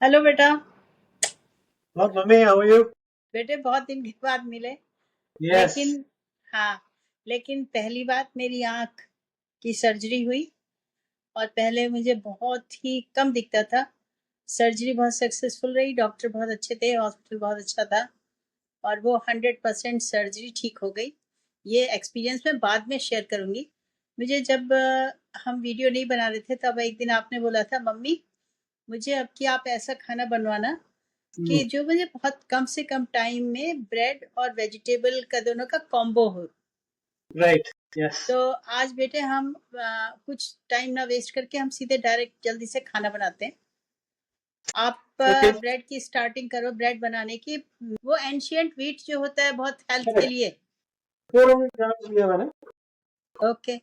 Hello बेटा। Hello, mummy. How are you? बेटे बहुत दिन के बाद मिले। Yes. लेकिन हाँ, लेकिन पहली बात मेरी आंख की सर्जरी हुई और पहले मुझे बहुत ही कम दिखता था। सर्जरी बहुत सक्सेसफुल रही, डॉक्टर बहुत अच्छे थे, हॉस्पिटल बहुत अच्छा था और वो 100% सर्जरी ठीक हो गई। ये एक्सपीरियंस मैं बाद में शेयर करूंगी। मुझे जब हम वीडियो नहीं बना रहे थे तब एक दिन आपने बोला था, मम्मी मुझे अब की आप ऐसा खाना बनवाना कि जो मुझे बहुत कम से कम टाइम में ब्रेड और वेजिटेबल का दोनों का कॉम्बो हो। Right. Yes. तो आज बेटे हम कुछ टाइम ना वेस्ट करके हम सीधे डायरेक्ट जल्दी से खाना बनाते हैं। आप Okay. ब्रेड की स्टार्टिंग करो, ब्रेड बनाने की। वो एंशियंट व्हीट जो होता है बहुत हेल्थ के Correct. लिए। 400 grams लिया मैंने। ओके,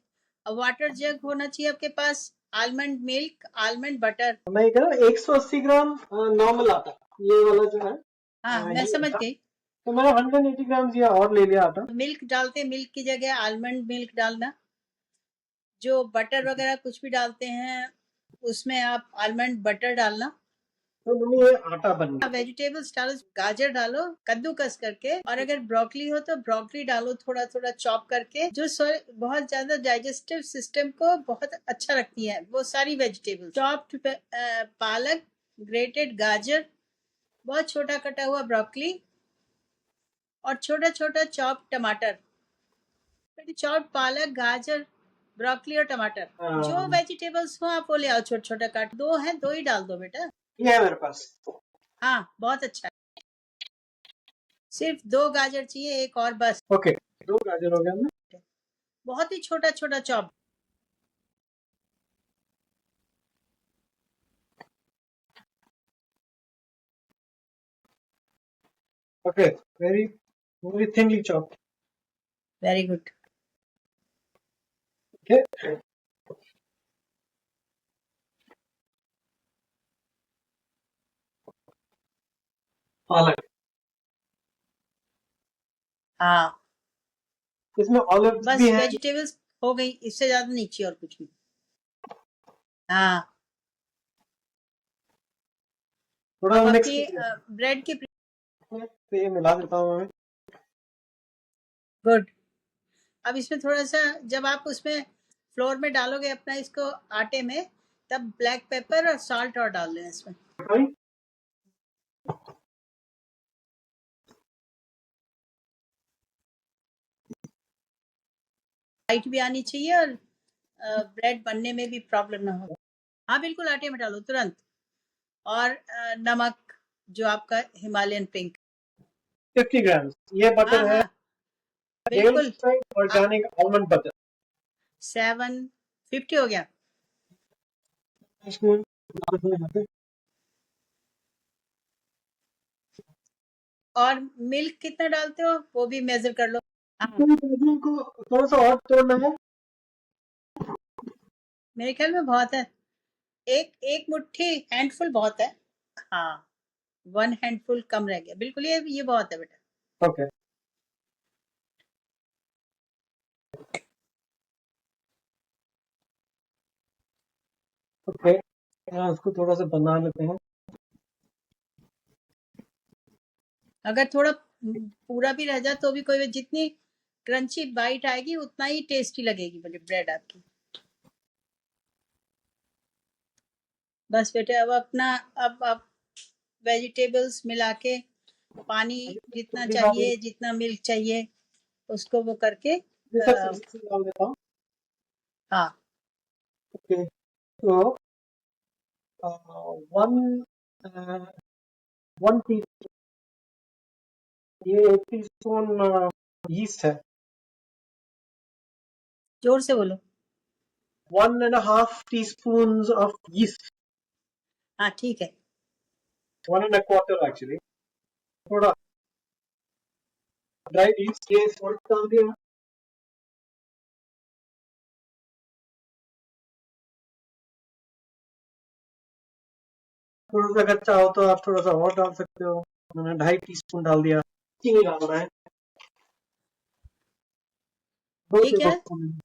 वाटर जग होना चाहिए आपके पास, आलमंड मिल्क, आलमंड बटर। मैं ये कह रहा हूँ 180 ग्राम नॉर्मल आता है। ये वाला जो है हाँ मैं ये समझ आता। गई। तो मैंने 180 ग्राम दिया और ले लिया आता। मिल्क डालते, मिल्क की जगह आलमंड मिल्क डालना। जो बटर वगैरह कुछ भी डालते हैं उसमें आप आलमंड बटर डालना। तो मम्मी ये आटा बन गया। वेजिटेबल्स डालो, गाजर डालो कद्दूकस करके, और अगर ब्रोकली हो तो ब्रोकली डालो थोड़ा थोड़ा चॉप करके, जो बहुत ज्यादा डाइजेस्टिव सिस्टम को बहुत अच्छा रखती है वो सारी वेजिटेबल। चॉप्ड पालक, ग्रेटेड गाजर, बहुत छोटा कटा हुआ ब्रोकली और छोटा छोटा चॉप टमाटर। चॉप पालक, गाजर, ब्रोकली और टमाटर, जो वेजिटेबल्स हो आप वो ले आओ, छोटा छोटा काट। दो है, दो ही डाल दो बेटा। ये है मेरे पास। हाँ बहुत अच्छा है। सिर्फ 2 गाजर चाहिए, एक और बस। ओके, 2 गाजर हो गया ना। बहुत ही छोटा छोटा chop. Okay, very very thinly chopped. Very good. Okay, पालक। हाँ इसमें ऑलिव्स बस भी हैं। वेजिटेबल्स हो गई, इससे ज्यादा नहीं चाहिए और कुछ भी। हाँ थोड़ा अब मिक्स अपनी कर ब्रेड की। दिया। तो ये मिला देता हूँ मैं। गुड। अब इसमें थोड़ा सा, जब आप उसमें फ्लोर में डालोगे अपना इसको आटे में, तब ब्लैक पेपर और सॉल्ट और डाल देना इसमें। लाइट भी आनी चाहिए और ब्रेड बनने में भी प्रॉब्लम ना हो। हाँ बिल्कुल, आटे में डालो तुरंत। और नमक, जो आपका हिमालयन पिंक। 50 ग्राम ये हाँ बटर है। हाँ बिल्कुल। Organic almond butter. 750 हो गया। स्पून। और मिल्क कितना डालते हो वो भी मेजर कर लो। हाँ को थोड़ा सा और तोड़ना है। मेरे ख्याल में बहुत है, एक एक मुट्ठी, हैंडफुल बहुत है। हाँ 1 हैंडफुल कम रह गया, बिल्कुल ये बहुत है बेटा। ओके ओके, उसको थोड़ा सा बना लेते हैं। अगर थोड़ा पूरा भी रह जाए तो भी कोई, जितनी क्रंची बाइट आएगी उतना ही टेस्टी लगेगी मुझे ब्रेड आपकी। बस बेटे अब अपना, अब आप वेजिटेबल्स मिला के, पानी जितना चाहिए, जितना मिल्क चाहिए उसको वो करके डाल देता हूँ। हाँ ओके, तो 1 टी, ये 1 टीस्पून यीस्ट है। जोर से बोलो। 1.5 teaspoons of yeast। हाँ ठीक है। 1.25 एक्चुअली। थोड़ा ड्राई यीस्ट, ये सॉल्ट डाल दिया। थोड़ा सा अगर चाहो तो आप थोड़ा सा और डाल सकते हो। मैंने 2.5 टीस्पून डाल दिया। चीनी डालना है 2 ये क्या है? टेबलस्पून।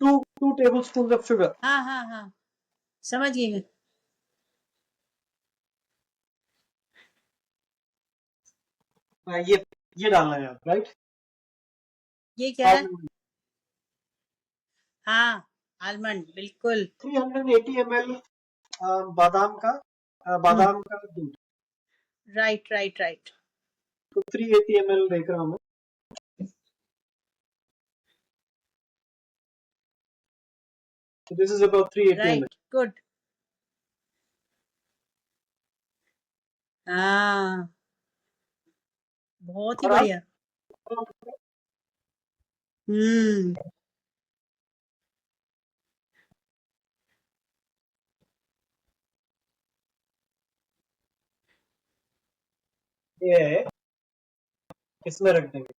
2 tablespoons of sugar। हाँ हाँ हाँ समझ गई मैं। ये डालना है आप, राइट? ये क्या है? हाँ, आलमंड, बिल्कुल। 380 ml बादाम का दूध। Right right right. तो 380 ml देख रहा हूँ मैं। So this is about 380 ml. Right, good. हाँ, बहुत ही और आप बढ़िया। हम्म। ये है, इसमें रख देंगे।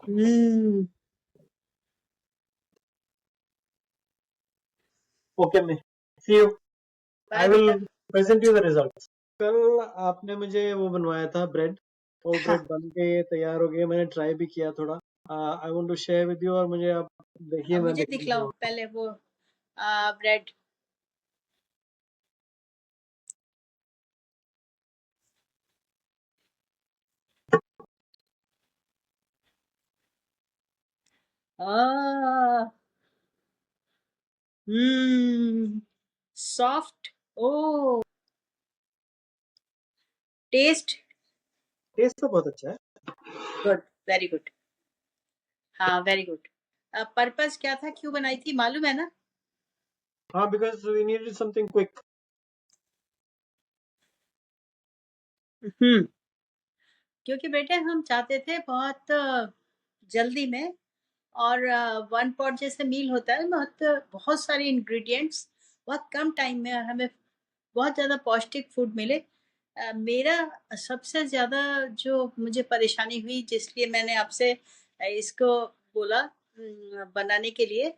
हम्म। ओके मैं सी यू। बाय आई विल बेटा। Present you the result. कल आपने मुझे वो बनवाया था ब्रेड, वो हाँ, ब्रेड बन के तैयार हो गया, मैंने ट्राई भी किया थोड़ा। I want to share with you, और मुझे आप देखिए, अब मैं मुझे देखने दिखलाओ दूंगा। पहले वो ब्रेड। Ah hmm, soft. ओ, टेस्ट टेस्ट तो बहुत अच्छा है। Good, very good. हाँ, वेरी गुड। पर्पस क्या था, क्यों बनाई थी, मालूम है ना? हाँ, because we needed something quick. Hmm. क्योंकि बेटे हम चाहते थे बहुत जल्दी में, और वन पॉट जैसे मील होता है, बहुत बहुत सारे इंग्रेडिएंट्स बहुत कम टाइम में, और हमें बहुत ज़्यादा पौष्टिक फूड मिले। मेरा सबसे ज़्यादा जो मुझे परेशानी हुई, जिसलिए मैंने आपसे इसको बोला बनाने के लिए,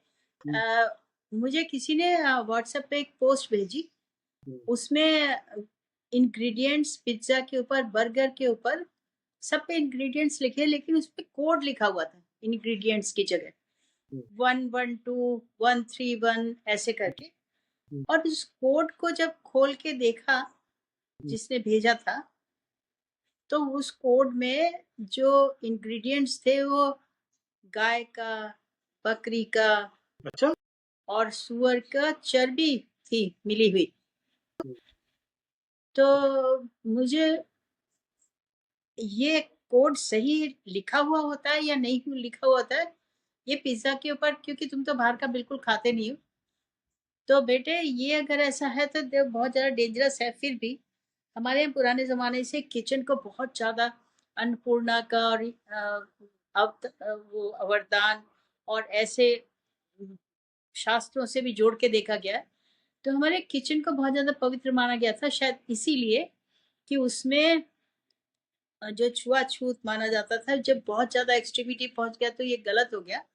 मुझे किसी ने व्हाट्सएप पे एक पोस्ट भेजी। उसमें इंग्रेडिएंट्स पिज्ज़ा के ऊपर, बर्गर के ऊपर, सब पे इंग्रेडिएंट्स लिखे, लेकिन उस पे कोड लिखा हुआ था इंग्रेडिएंट्स की जगह, 112131 ऐसे करके। और उस कोड को जब खोल के देखा, जिसने भेजा था, तो उस कोड में जो इंग्रेडिएंट्स थे वो गाय का, बकरी का अच्छा। और सुअर का चर्बी थी मिली हुई। तो मुझे ये कोड सही लिखा हुआ होता है या नहीं लिखा हुआ होता है ये पिज्जा के ऊपर, क्योंकि तुम तो बाहर का बिल्कुल खाते नहीं हो। तो बेटे ये अगर ऐसा है तो बहुत ज़्यादा डेंजरस है। फिर भी हमारे यहाँ पुराने ज़माने से किचन को बहुत ज़्यादा अन्नपूर्णा का और वो वरदान और ऐसे शास्त्रों से भी जोड़ के देखा गया है। तो हमारे किचन को बहुत ज़्यादा पवित्र माना गया था, शायद इसीलिए कि उसमें जो छुआछूत माना जाता था, जब बहुत ज़्यादा एक्सट्रीमिटी पहुंच गया तो ये गलत हो गया।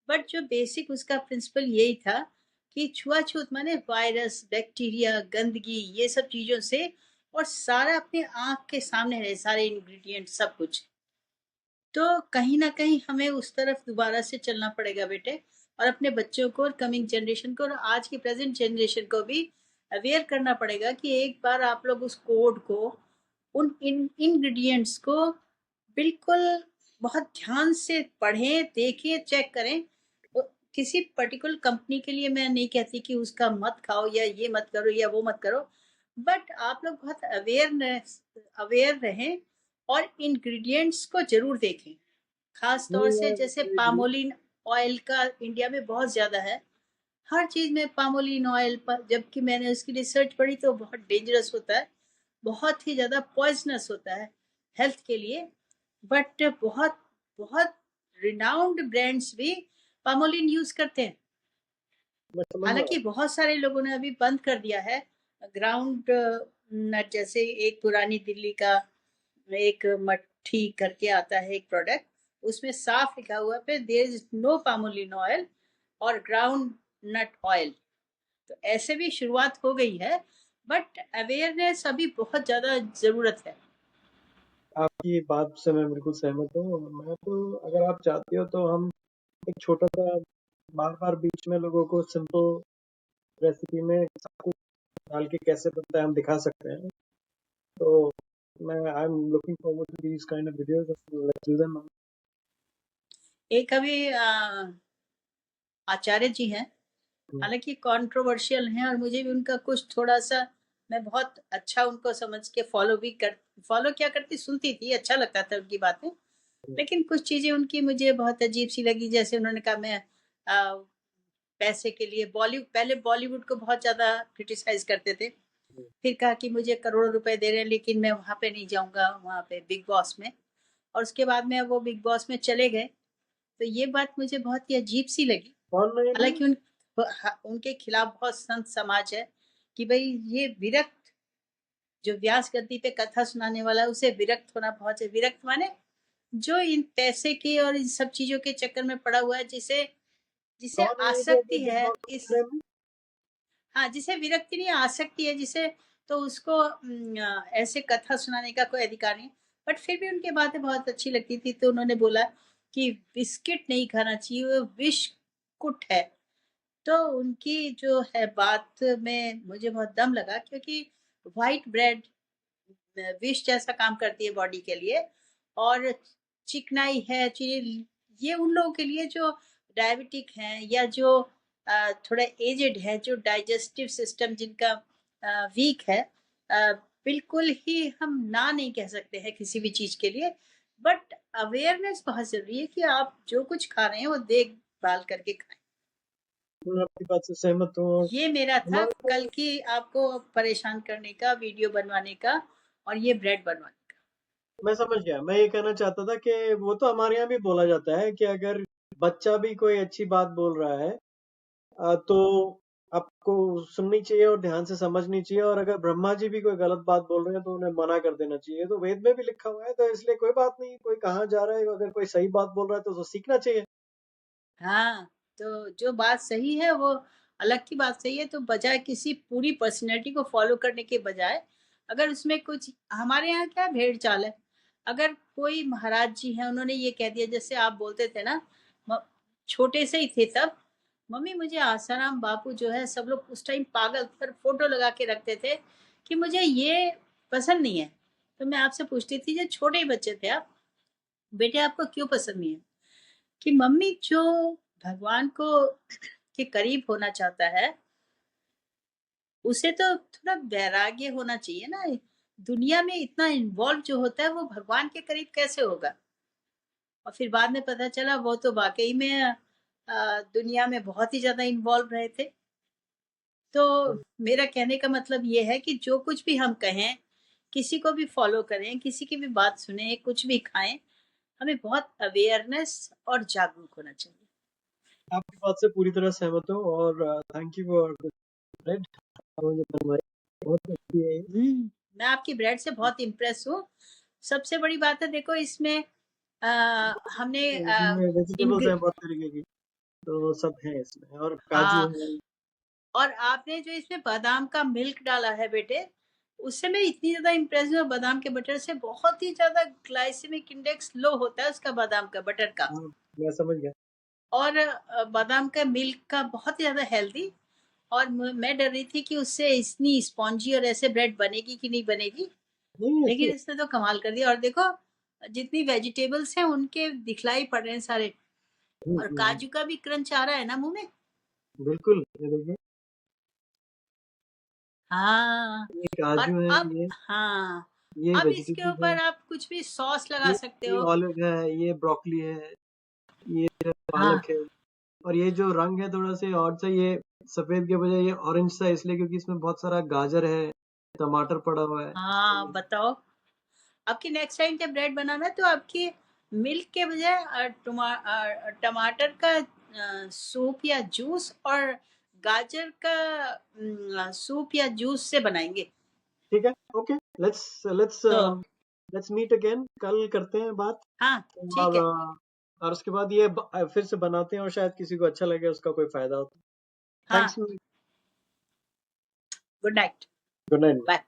बट जो बेसिक उसका प्रिंसिपल यही था कि छुआछूत माने वायरस, बैक्टीरिया, गंदगी, ये सब चीज़ों से, और सारा अपने आँख के सामने है, सारे इंग्रेडिएंट सब कुछ। तो कहीं न कहीं हमें उस तरफ दोबारा से चलना पड़ेगा बेटे, और अपने बच्चों को और कमिंग जनरेशन को और आज की प्रेज़ेंट जनरेशन को भी अवेयर करना पड़ेगा कि एक बार आप लोग उस कोड को, उन इंग्रेडिएंट्स को बिल्कुल बहुत ध्यान से पढ़ें, देखें, चेक करें। किसी पर्टिकुलर कंपनी के लिए मैं नहीं कहती कि उसका मत खाओ या ये मत करो या वो मत करो, बट आप लोग बहुत अवेयर रहें और इंग्रेडिएंट्स को जरूर देखें। खास तौर से जैसे पामोलिन ऑयल का इंडिया में बहुत ज़्यादा है, हर चीज़ में पामोलिन ऑयल पर, जबकि मैंने उसकी रिसर्च पढ़ी तो बहुत डेंजरस होता है, बहुत ही ज़्यादा पॉइजनस होता है हेल्थ के लिए। बट बहुत बहुत रिनाउंड ब्रांड्स भी पामोलिन यूज़ करते हैं। मैं समझ रहा हूँ। हालांकि बहुत सारे लोगों ने अभी बंद कर दिया है। ग्राउंड नट जैसे एक पुरानी दिल्ली का एक मट्ठी करके आता है एक प्रोडक्ट, उसमें साफ लिखा हुआ पे there is no palmolein oil और ग्राउंड नट ऑयल। तो ऐसे भी शुरुआत हो गई है, बट अवेयरनेस अभी बहुत ज़्यादा ज़रूरत है। आपकी बात से मैं बिल्कुल सहमत हूँ। मैं तो, अगर आप चाहती हो तो हम एक छोटा सा, बार बार बीच में लोगों को सिंपल रेसिपी में सब कुछ डाल के कैसे बनता है हम दिखा सकते हैं। तो मैं I am looking forward to these kind of videos, let's do them. एक अभी आचार्य जी हैं, हालांकि कंट्रोवर्शियल हैं और मुझे भी उनका कुछ थोड़ा सा, मैं बहुत अच्छा उनको समझ के फॉलो क्या करती, सुनती थी, अच्छा लगता था उनकी बातें। लेकिन कुछ चीजें उनकी मुझे बहुत अजीब सी लगी, जैसे उन्होंने कहा मैं आ, पैसे के लिए पहले बॉलीवुड को बहुत ज्यादा क्रिटिसाइज करते थे, फिर कहा कि मुझे करोड़ों रुपए दे रहे हैं लेकिन मैं वहां पे नहीं जाऊंगा, वहां पे बिग बॉस में। और उसके बाद में वो बिग बॉस में चले गए, तो ये बात मुझे बहुत ही अजीब सी लगी। कौन नहीं है? हालांकि उनके खिलाफ बहुत संत समाज है कि भाई ये विरक्त, जो व्यास गद्दी पे कथा सुनाने वाला है उसे विरक्त होना बहुत है। विरक्त माने जो इन पैसे की और इन सब चीजों के चक्कर में पड़ा हुआ है, जिसे जिसे कौन है ये जो आसक्ति बिग है बॉस इस, के बारे में? हाँ जिसे विरक्ति नहीं आसक्ति है जिसे, तो उसको ऐसे कथा सुनाने का कोई अधिकार नहीं। बट फिर भी उनकी बातें बहुत अच्छी लगती थी, तो उन्होंने बोला कि बिस्किट नहीं खाना चाहिए, वो विष कुट है। तो उनकी जो है बात में मुझे बहुत दम लगा, क्योंकि व्हाइट ब्रेड विष जैसा काम करती है बॉडी के लिए, और चिकनाई है ये उन लोगों के लिए जो डायबिटिक हैं या जो थोड़ा एजेड है, जो डाइजेस्टिव सिस्टम जिनका वीक है। बिल्कुल ही हम ना नहीं कह सकते हैं किसी भी चीज के लिए, बट अवेयरनेस बहुत जरूरी है कि आप जो कुछ खा रहे हैं वो देखभाल करके खाएं। मैं आपकी बात से सहमत हूँ। और ये मेरा था हमारे कल की आपको परेशान करने का, वीडियो बनवाने का और ये ब्रेड बनवाने का। मैं समझ गया। मैं ये कहना चाहता था कि वो तो हमारे यहाँ भी बोला जाता है कि अगर बच्चा भी कोई अच्छी बात बोल रहा है तो आपको सुननी चाहिए और ध्यान से समझनी चाहिए, और अगर ब्रह्मा जी भी कोई गलत बात बोल रहे हैं तो उन्हें मना कर देना चाहिए। तो वेद में भी लिखा हुआ है, तो इसलिए कोई बात नहीं, कोई कहाँ जा रहा है, अगर कोई सही बात बोल रहा है तो उसे सीखना चाहिए। हाँ, तो जो बात सही है वो अलग की बात सही है, तो बजाय किसी पूरी पर्सनैलिटी को फॉलो करने के बजाय, अगर उसमें कुछ, हमारे यहाँ क्या भेड़ चाल है, अगर कोई महाराज जी हैं उन्होंने ये कह दिया, जैसे आप बोलते थे ना, छोटे से ही थे तब, मम्मी मुझे आसाराम बापू जो है, सब लोग उस टाइम पागल पर फोटो लगा के रखते थे कि मुझे ये पसंद नहीं है। तो मैं आपसे पूछती थी, जब छोटे ही बच्चे थे आप, बेटे आपको क्यों पसंद नहीं है? कि मम्मी जो भगवान को के करीब होना चाहता है, उसे तो थोड़ा वैराग्य होना चाहिए ना। दुनिया में इतना इन्वॉल्व जो होता है वो भगवान के करीब कैसे होगा? और फिर बाद में पता चला वो तो वाकई में दुनिया में बहुत ही ज्यादा इन्वॉल्व रहे थे। तो मेरा कहने का मतलब ये है कि जो कुछ भी हम कहें, किसी को भी फॉलो करें, किसी की भी बात सुने, कुछ भी खाएं, हमें बहुत अवेयरनेस और जागरूक होना चाहिए। आपकी बात से पूरी तरह सहमत हूँ, और थैंक यू फॉर ब्रेड मुझे बनवाई, बहुत अच्छी है ये। मैं आपकी ब्रेड से बहुत इम्प्रेस हूँ। सबसे बड़ी बात है, देखो इसमें हमने इसमें वेजिटेबल्स हैं बहुत तरीके की, तो सब है इसमें, और काजू हाँ, है। और आपने जो इसमें बादाम का मिल्क डाला है बेटे, उससे मैं इतनी ज्यादा इम्प्रेस हूँ। बादाम के बटर से बहुत ही ज्यादा ग्लाइसेमिक इंडेक्स लो होता है उसका, बादाम का बटर का। हाँ, मैं समझ गया। और बादाम का मिल्क का बहुत ही ज्यादा हेल्दी। और मैं डर रही थी कि उससे इतनी स्पॉन्जी और ऐसे ब्रेड बनेगी कि नहीं बनेगी, नहीं अच्छी लेकिन है। इसने तो कमाल कर दिया। और देखो जितनी वेजिटेबल्स हैं उनके दिखलाई पड़ रहे हैं सारे, और हम्म, काजू का भी क्रंच आ रहा है ना मुंह में। बिल्कुल, ये देखिए, हाँ, ये और काजू है, अब, हाँ, ये अब इसके वेजिटेबल्स है, ऊपर आप कुछ भी सॉस लगा सकते ये हो। ऑलिव है, ये ब्रोकली है, ये हाँ, पालक है। और ये जो रंग है थोड़ा से और सा, ये सफेद के बजाय ये ऑरेंज सा, इसलिए क्योंकि इसमें बहुत सारा गाजर है, टमाटर पड़ा हुआ है। हाँ, बताओ। आपकी नेक्स्ट टाइम जब ब्रेड बनाना है तो आपकी मिल्क के बजाय टमाटर का सूप या जूस, और गाजर का सूप या जूस से बनाएंगे। ठीक है, ओके, लेट्स लेट्स तो लेट्स मीट अगेन, कल करते हैं बात। हाँ, ठीक और है। और उसके बाद ये फिर से बनाते हैं, और शायद किसी को अच्छा लगे, उसका कोई फायदा हो। हाँ, thanks. Good night. Good night. Bye.